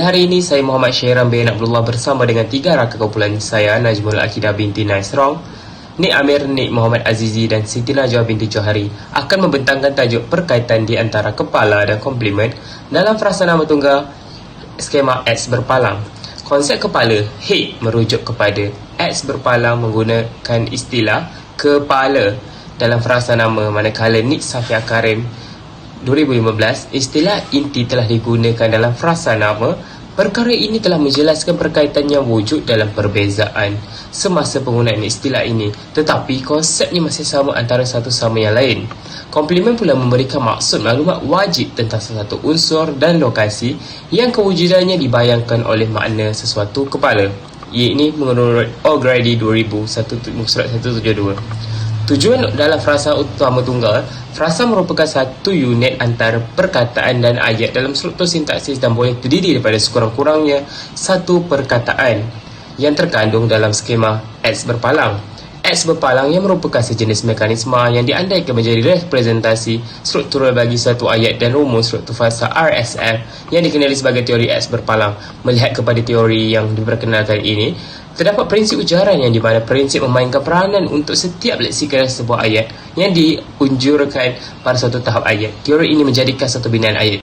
Hari ini saya Muhammad Syairan bin Abdullah bersama dengan tiga rakan kumpulan saya, Najmul Akidah binti Naisrong, Nik Amir, Nik Muhammad Azizi dan Siti Najwa binti Johari akan membentangkan tajuk perkaitan di antara kepala dan komplement dalam frasa nama tunggal skema X berpalang. Konsep kepala, head, merujuk kepada X berpalang menggunakan istilah kepala dalam frasa nama, manakala Nik Safia Karim 2015, istilah inti telah digunakan dalam frasa nama. Perkara ini telah menjelaskan perkaitan yang wujud dalam perbezaan semasa penggunaan istilah ini, tetapi konsepnya masih sama antara satu sama yang lain. Komplement pula memberikan maksud maklumat wajib tentang sesuatu unsur dan lokasi yang kewujudannya dibayangkan oleh makna sesuatu kepala. Ini menurut O'Grady 2000, surat 172. Tujuan dalam frasa utama tunggal, frasa merupakan satu unit antara perkataan dan ayat dalam struktur sintaksis dan boleh terdiri daripada sekurang-kurangnya satu perkataan yang terkandung dalam skema X berpalang. X berpalang yang merupakan sejenis mekanisme yang diandaikan menjadi representasi struktural bagi satu ayat dan rumus struktur frasa RSF yang dikenali sebagai teori X berpalang. Melihat kepada teori yang diperkenalkan ini, terdapat prinsip ujaran yang di mana prinsip memainkan peranan untuk setiap leksika sebuah ayat yang diunjurkan pada suatu tahap ayat. Teori ini menjadikan satu binaan ayat.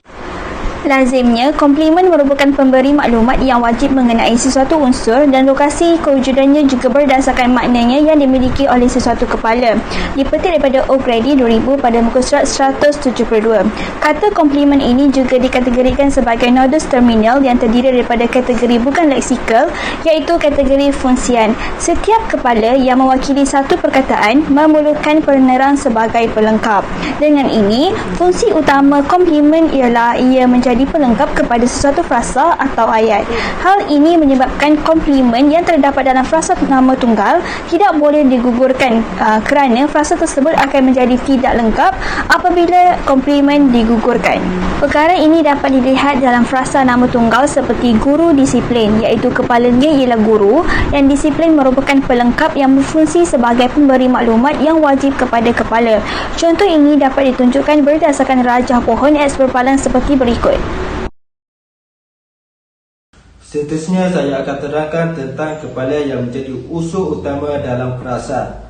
Lazimnya, komplement merupakan pemberi maklumat yang wajib mengenai sesuatu unsur dan lokasi kewujudannya juga berdasarkan maknanya yang dimiliki oleh sesuatu kepala. Dipetik daripada O'Grady 2000 pada muka surat 172. Kata komplement ini juga dikategorikan sebagai nodus terminal yang terdiri daripada kategori bukan leksikal, iaitu kategori fungsian. Setiap kepala yang mewakili satu perkataan memerlukan penerang sebagai pelengkap. Dengan ini, fungsi utama komplement ialah ia menjadi pelengkap kepada sesuatu frasa atau ayat. Hal ini menyebabkan komplement yang terdapat dalam frasa nama tunggal tidak boleh digugurkan kerana frasa tersebut akan menjadi tidak lengkap apabila komplement digugurkan. Perkara ini dapat dilihat dalam frasa nama tunggal seperti guru disiplin, iaitu kepalanya ialah guru dan disiplin merupakan pelengkap yang berfungsi sebagai pemberi maklumat yang wajib kepada kepala. Contoh ini dapat ditunjukkan berdasarkan rajah pohon X berpalang seperti berikut. Seterusnya saya akan terangkan tentang kepala yang menjadi unsur utama dalam frasa.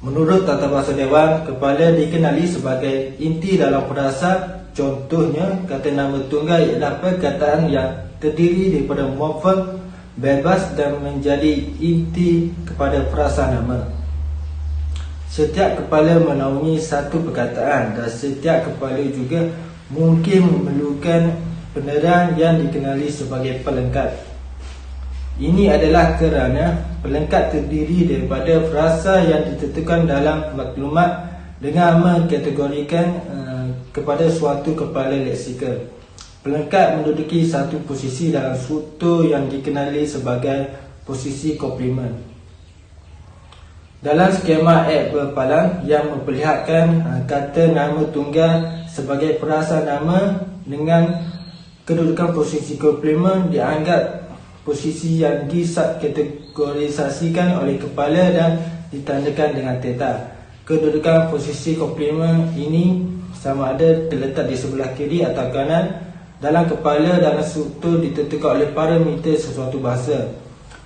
Menurut Tata Bahasa Dewan, kepala dikenali sebagai inti dalam frasa. Contohnya, kata nama tunggal ialah perkataan yang terdiri daripada morfem bebas dan menjadi inti kepada frasa nama. Setiap kepala menaungi satu perkataan dan setiap kepala juga mungkin memerlukan penerang yang dikenali sebagai pelengkap. Ini adalah kerana pelengkap terdiri daripada frasa yang ditentukan dalam maklumat dengan mengkategorikan kepada suatu kepala leksikal. Pelengkap menduduki satu posisi dalam struktur yang dikenali sebagai posisi komplement. Dalam skema X berpalang yang memperlihatkan kata nama tunggal sebagai frasa nama dengan kedudukan posisi komplement dianggap posisi yang disubkategorisasikan oleh kepala dan ditandakan dengan theta. Kedudukan posisi komplement ini sama ada terletak di sebelah kiri atau kanan dalam kepala dalam struktur ditentukan oleh parameter sesuatu bahasa,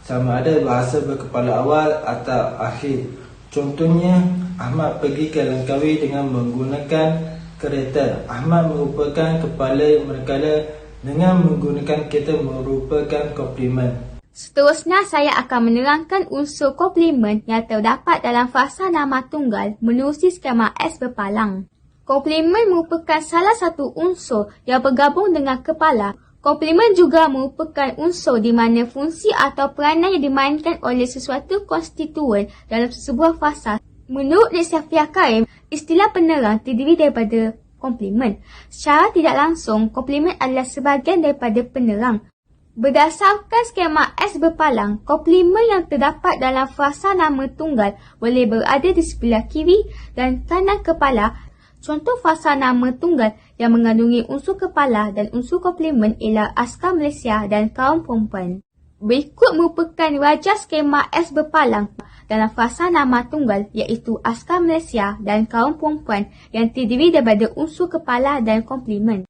sama ada bahasa berkepala awal atau akhir. Contohnya, Ahmad pergi ke Langkawi dengan menggunakan kereta. Ahmad merupakan kepala manakala dengan menggunakan kereta merupakan komplement. Seterusnya, saya akan menerangkan unsur komplement yang terdapat dalam frasa nama tunggal menerusi skema X berpalang. Komplement merupakan salah satu unsur yang bergabung dengan kepala. Komplement juga merupakan unsur di mana fungsi atau peranan yang dimainkan oleh sesuatu konstituen dalam sebuah frasa. Menurut Nik Safia Karim, istilah penerang terdiri daripada komplement. Secara tidak langsung, komplement adalah sebahagian daripada penerang. Berdasarkan skema X berpalang, komplement yang terdapat dalam frasa nama tunggal boleh berada di sebelah kiri dan kanan kepala. Contoh frasa nama tunggal yang mengandungi unsur kepala dan unsur komplement ialah Askar Malaysia dan kaum perempuan. Berikut merupakan rajah skema X berpalang dalam frasa nama tunggal, iaitu Askar Malaysia dan kaum perempuan yang terdiri daripada unsur kepala dan komplement.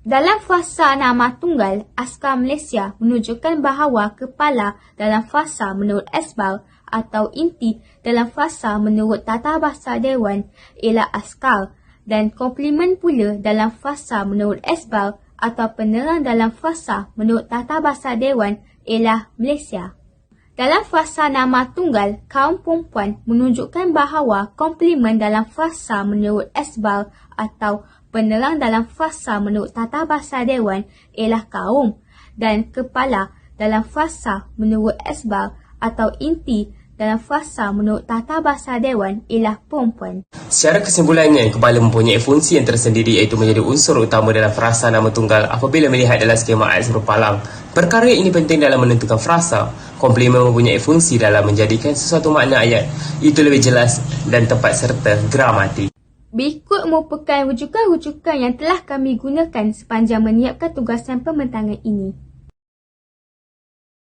Dalam fasa nama tunggal, askar Malaysia menunjukkan bahawa kepala dalam fasa menurut asbab atau inti dalam fasa menurut Tata Bahasa Dewan ialah askar dan komplemen pula dalam fasa menurut asbab atau penerang dalam fasa menurut Tata Bahasa Dewan ialah Malaysia. Dalam fasa nama tunggal, kaum perempuan menunjukkan bahawa komplemen dalam fasa menurut asbab atau penerang dalam fasa menurut Tata Bahasa Dewan ialah kaum dan kepala dalam fasa menurut asbab atau inti dalam fasa menurut Tata Bahasa Dewan ialah perempuan. Secara kesimpulannya, kepala mempunyai fungsi yang tersendiri iaitu menjadi unsur utama dalam frasa nama tunggal apabila melihat dalam skema ayat huruf palang. Perkara ini penting dalam menentukan frasa. Komplemen mempunyai fungsi dalam menjadikan sesuatu makna ayat itu lebih jelas dan tepat serta gramatik. Berikut merupakan rujukan-rujukan yang telah kami gunakan sepanjang menyiapkan tugasan pembentangan ini.